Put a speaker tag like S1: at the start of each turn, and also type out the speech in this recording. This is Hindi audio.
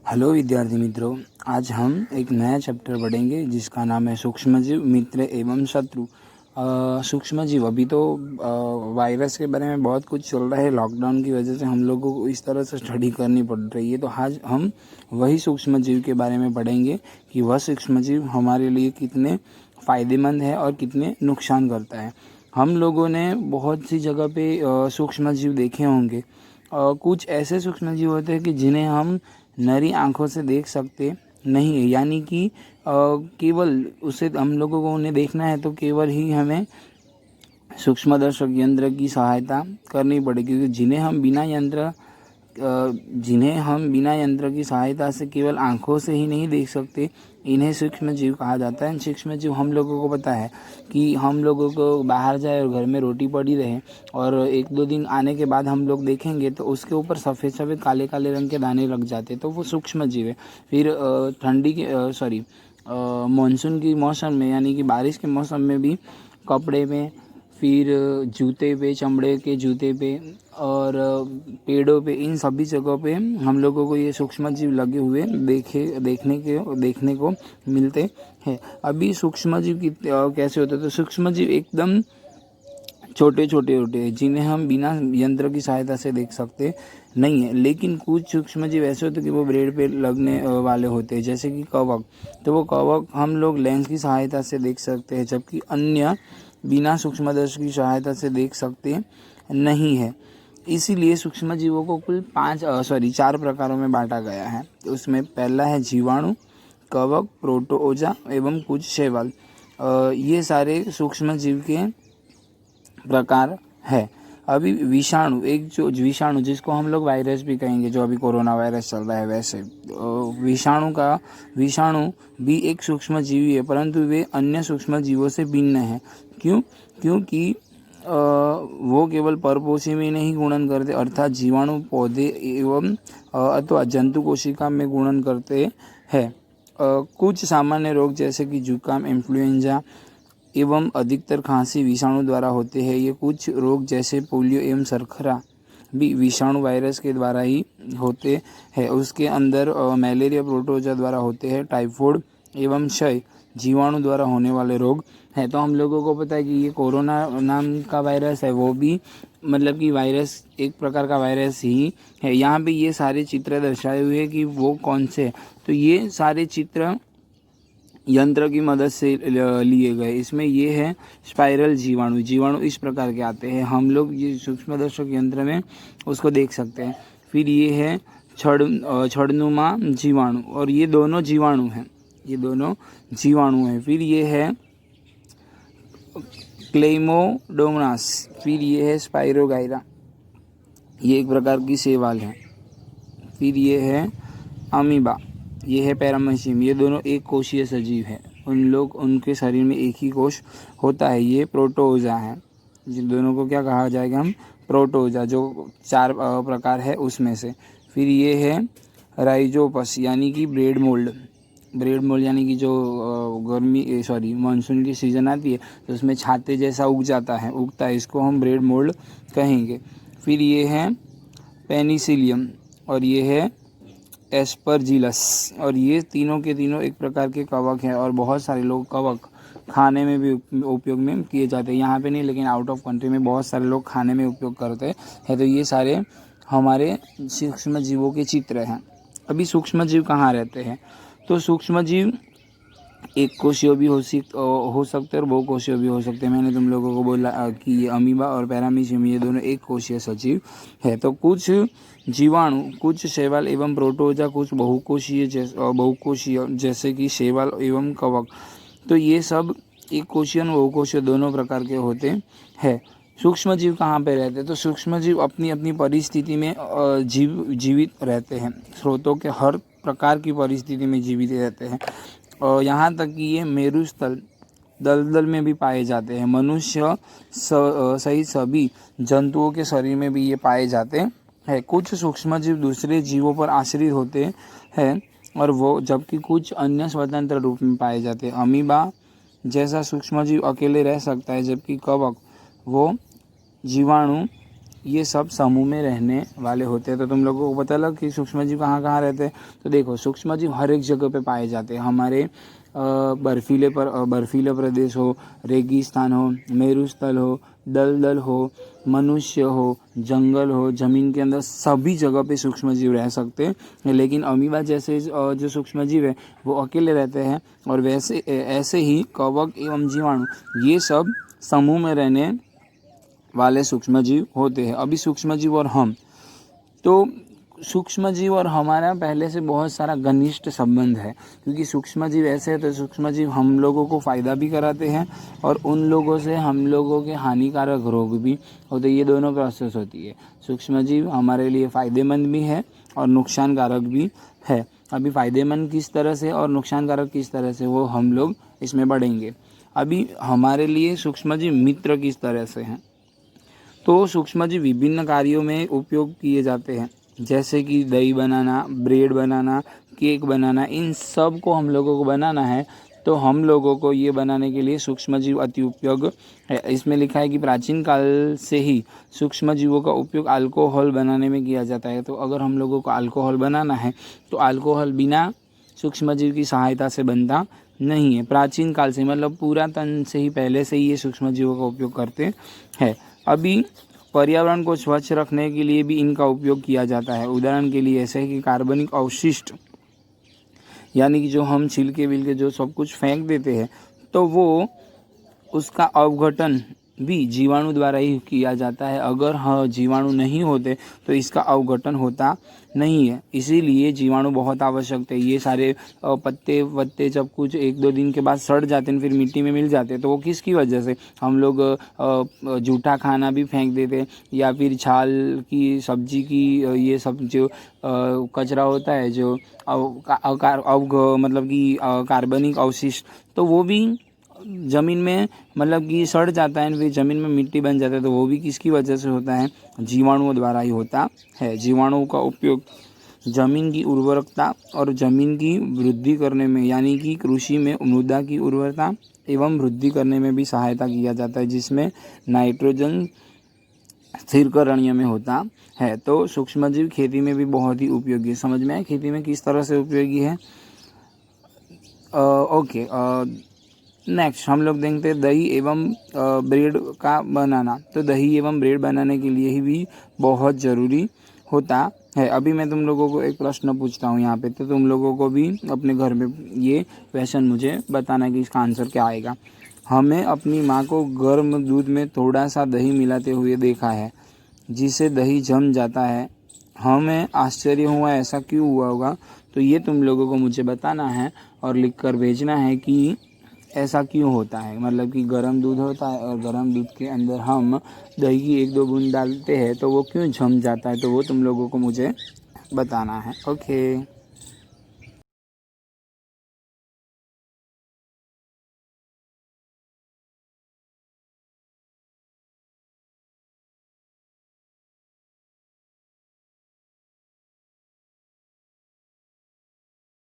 S1: हेलो विद्यार्थी मित्रों, आज हम एक नया चैप्टर पढ़ेंगे जिसका नाम है सूक्ष्मजीव, मित्र एवं शत्रु। सूक्ष्मजीव, अभी तो वायरस के बारे में बहुत कुछ चल रहा है। लॉकडाउन की वजह से हम लोगों को इस तरह से स्टडी करनी पड़ रही है, तो आज हम वही सूक्ष्मजीव के बारे में पढ़ेंगे कि वह सूक्ष्मजीव हमारे लिए कितने फ़ायदेमंद है और कितने नुकसान करता है। हम लोगों ने बहुत सी जगह पे सूक्ष्मजीव देखे होंगे। कुछ ऐसे सूक्ष्मजीव होते हैं कि जिन्हें हम नरी आंखों से देख सकते नहीं है, यानी कि केवल उसे हम लोगों को उन्हें देखना है तो केवल ही हमें सूक्ष्मदर्शक यंत्र की सहायता करनी पड़ेगी, क्योंकि जिन्हें हम बिना यंत्र की सहायता से केवल आंखों से ही नहीं देख सकते, इन्हें सूक्ष्मजीव कहा जाता है। सूक्ष्मजीव हम लोगों को पता है कि हम लोगों को बाहर जाए और घर में रोटी पड़ी रहे और एक दो दिन आने के बाद हम लोग देखेंगे तो उसके ऊपर सफ़ेद सफ़ेद काले काले रंग के दाने लग जाते, तो वो सूक्ष्मजीव है। फिर मानसून की मौसम में, यानी कि बारिश के मौसम में भी कपड़े में, फिर जूते पे, चमड़े के जूते पे और पेड़ों पे, इन सभी जगहों पे हम लोगों को ये सूक्ष्मजीव लगे हुए देखने को मिलते हैं। अभी सूक्ष्मजीव कैसे होते हैं, तो सूक्ष्मजीव एकदम छोटे छोटे होते हैं जिन्हें हम बिना यंत्र की सहायता से देख सकते नहीं है। लेकिन कुछ सूक्ष्मजीव ऐसे होते हैं कि वो ब्रेड पे लगने वाले होते हैं, जैसे कि कवक। तो वो कवक हम लोग लेंस की सहायता से देख सकते हैं, जबकि अन्य बिना सूक्ष्मदर्शी की सहायता से देख सकते नहीं है। इसीलिए सूक्ष्मजीवों को कुल 4 प्रकारों में बांटा गया है। तो उसमें पहला है जीवाणु, कवक, प्रोटोजोआ एवं कुछ शैवाल। ये सारे सूक्ष्मजीव के प्रकार है। अभी विषाणु, जो विषाणु जिसको हम लोग वायरस भी कहेंगे, जो अभी कोरोना वायरस चल रहा है, वैसे विषाणु भी एक सूक्ष्म जीवी है, परंतु वे अन्य सूक्ष्म जीवों से भिन्न है। क्योंकि वो केवल परपोषी में नहीं गुणन करते, अर्थात जीवाणु पौधे एवं अथवा जंतु कोशिका में गुणन करते हैं। कुछ सामान्य रोग जैसे कि जुकाम, इन्फ्लुएंजा एवं अधिकतर खांसी विषाणु द्वारा होते हैं। ये कुछ रोग जैसे पोलियो एवं सरखरा भी विषाणु वायरस के द्वारा ही होते हैं। उसके अंदर मलेरिया प्रोटोजोआ द्वारा होते हैं। टाइफाइड एवं क्षय जीवाणु द्वारा होने वाले रोग हैं। तो हम लोगों को पता है कि ये कोरोना नाम का वायरस है, वो भी मतलब कि वायरस, एक प्रकार का वायरस ही है। यहाँ पे ये सारे चित्र दर्शाए हुए हैं कि वो कौन से, तो ये सारे चित्र यंत्र की मदद से लिए गए। इसमें ये है स्पाइरल जीवाणु इस प्रकार के आते हैं, हम लोग ये सूक्ष्मदर्शक यंत्र में उसको देख सकते हैं। फिर ये है छड़नुमा जीवाणु, और ये दोनों जीवाणु हैं। फिर ये है क्लेमोडोमोनास, फिर ये है स्पाइरोगाइरा, ये एक प्रकार की शैवाल है। फिर ये है अमीबा, ये है पैरामीशियम, ये दोनों एक कोशीय सजीव है। उनके शरीर में एक ही कोश होता है। ये प्रोटोजोआ है, जिन दोनों को क्या कहा जाएगा, हम प्रोटोजोआ, जो 4 प्रकार है उसमें से। फिर ये है राइजोपस, यानी कि ब्रेड मोल्ड यानी कि जो मानसून की सीज़न आती है तो उसमें छाते जैसा उगता है, इसको हम ब्रेड मोल्ड कहेंगे। फिर ये है पेनिसिलियम, और ये है एस्परजिलस, और ये तीनों के तीनों एक प्रकार के कवक हैं। और बहुत सारे लोग कवक खाने में भी उपयोग में किए जाते हैं, यहाँ पे नहीं, लेकिन आउट ऑफ कंट्री में बहुत सारे लोग खाने में उपयोग करते हैं। तो ये सारे हमारे सूक्ष्म जीवों के चित्र हैं। अभी सूक्ष्म जीव कहाँ रहते हैं, तो सूक्ष्म जीव एक कोशीय भी हो सकते हैं और बहुकोशीय भी हो सकते हैं। मैंने तुम लोगों को बोला कि ये अमीबा और पैरामीशियम, ये दोनों एक कोशीय सजीव है। तो कुछ जीवाणु, कुछ शैवाल एवं प्रोटोजोआ, कुछ बहुकोशीय जैसे कि शैवाल एवं कवक, तो ये सब एक कोशीय और बहुकोशीय दोनों प्रकार के होते हैं। सूक्ष्म जीव कहाँ पे रहते हैं, तो सूक्ष्म जीव अपनी अपनी परिस्थिति में जीवित रहते हैं। स्रोतों के हर प्रकार की परिस्थिति में जीवित रहते हैं, और यहाँ तक कि ये मेरुस्थल दलदल में भी पाए जाते हैं। मनुष्य सहित सभी जंतुओं के शरीर में भी ये पाए जाते हैं। कुछ सूक्ष्मजीव दूसरे जीवों पर आश्रित होते हैं, और वो जबकि कुछ अन्य स्वतंत्र रूप में पाए जाते हैं। अमीबा जैसा सूक्ष्मजीव अकेले रह सकता है, जबकि कवक वो जीवाणु ये सब समूह में रहने वाले होते हैं। तो तुम लोगों को पता लग कि सूक्ष्मजीव कहाँ कहाँ रहते हैं। तो देखो सूक्ष्मजीव हर एक जगह पे पाए जाते हैं। हमारे बर्फीले प्रदेश हो, रेगिस्तान हो, मेरुस्थल हो, दलदल हो, मनुष्य हो, जंगल हो, ज़मीन के अंदर सभी जगह पे सूक्ष्मजीव रह सकते हैं। लेकिन अमीबा जैसे जो सूक्ष्मजीव है वो अकेले रहते हैं। और वैसे ऐसे ही कवक एवं जीवाणु ये सब समूह में रहने वाले सूक्ष्मजीव होते हैं। अभी सूक्ष्मजीव और हम, तो सूक्ष्मजीव और हमारा पहले से बहुत सारा घनिष्ठ संबंध है, क्योंकि सूक्ष्मजीव ऐसे हैं तो सूक्ष्मजीव हम लोगों को फ़ायदा भी कराते हैं और उन लोगों से हम लोगों के हानिकारक रोग भी होते। ये दोनों प्रोसेस होती है। सूक्ष्मजीव हमारे लिए फ़ायदेमंद भी है और नुकसानकारक भी है। अभी फ़ायदेमंद किस तरह से और नुकसानकारक किस तरह से वो हम लोग इसमें बढ़ेंगे। अभी हमारे लिए सूक्ष्मजीव मित्र किस तरह से हैं। तो सूक्ष्मजीव विभिन्न कार्यों में उपयोग किए जाते हैं, जैसे कि दही बनाना, ब्रेड बनाना, केक बनाना, इन सब को हम लोगों को बनाना है तो हम लोगों को ये बनाने के लिए सूक्ष्मजीव अति उपयोग है। इसमें लिखा है कि प्राचीन काल से ही सूक्ष्मजीवों का उपयोग अल्कोहल बनाने में किया जाता है। तो अगर हम लोगों को अल्कोहल बनाना है तो अल्कोहल बिना सूक्ष्मजीव की सहायता से बनता नहीं है। प्राचीन काल से मतलब पुरातन से ही पहले से ही ये सूक्ष्मजीवों का उपयोग करते हैं। अभी पर्यावरण को स्वच्छ रखने के लिए भी इनका उपयोग किया जाता है। उदाहरण के लिए ऐसे है कि कार्बनिक अवशिष्ट यानी कि जो हम छिलके विलके जो सब कुछ फेंक देते हैं तो वो उसका अवघटन भी जीवाणु द्वारा ही किया जाता है। अगर जीवाणु नहीं होते तो इसका अवघटन होता नहीं है। इसीलिए जीवाणु बहुत आवश्यक थे। ये सारे पत्ते वत्ते जब कुछ 1-2 दिन के बाद सड़ जाते हैं फिर मिट्टी में मिल जाते हैं तो वो किसकी वजह से, हम लोग जूठा खाना भी फेंक देते या फिर छाल की सब्जी की ये सब जो कचरा होता है जो मतलब कि कार्बनिक अवशिष्ट, तो वो भी ज़मीन में मतलब कि सड़ जाता है, फिर ज़मीन में मिट्टी बन जाता है। तो वो भी किसकी वजह से होता है, जीवाणुओं द्वारा ही होता है। जीवाणुओं का उपयोग ज़मीन की उर्वरकता और ज़मीन की वृद्धि करने में यानी कि कृषि में मृदा की उर्वरता एवं वृद्धि करने में भी सहायता किया जाता है, जिसमें नाइट्रोजन स्थिरीकरणीय में होता है। तो सूक्ष्मजीव खेती में भी बहुत ही उपयोगी है। समझ में आए खेती में किस तरह से उपयोगी है। ओके, नेक्स्ट हम लोग देखते हैं दही एवं ब्रेड का बनाना। तो दही एवं ब्रेड बनाने के लिए ही भी बहुत ज़रूरी होता है। अभी मैं तुम लोगों को एक प्रश्न पूछता हूँ यहाँ पे, तो तुम लोगों को भी अपने घर में ये क्वेश्चन मुझे बताना कि इसका आंसर क्या आएगा। हमें अपनी माँ को गर्म दूध में थोड़ा सा दही मिलाते हुए देखा है, जिससे दही जम जाता है। हमें आश्चर्य हुआ, ऐसा क्यों हुआ होगा। तो ये तुम लोगों को मुझे बताना है और लिख कर भेजना है कि ऐसा क्यों होता है। मतलब कि गर्म दूध होता है और गर्म दूध के अंदर हम दही की 1-2 बूंद डालते हैं तो वो क्यों जम जाता है, तो वो तुम लोगों को मुझे बताना है। ओके।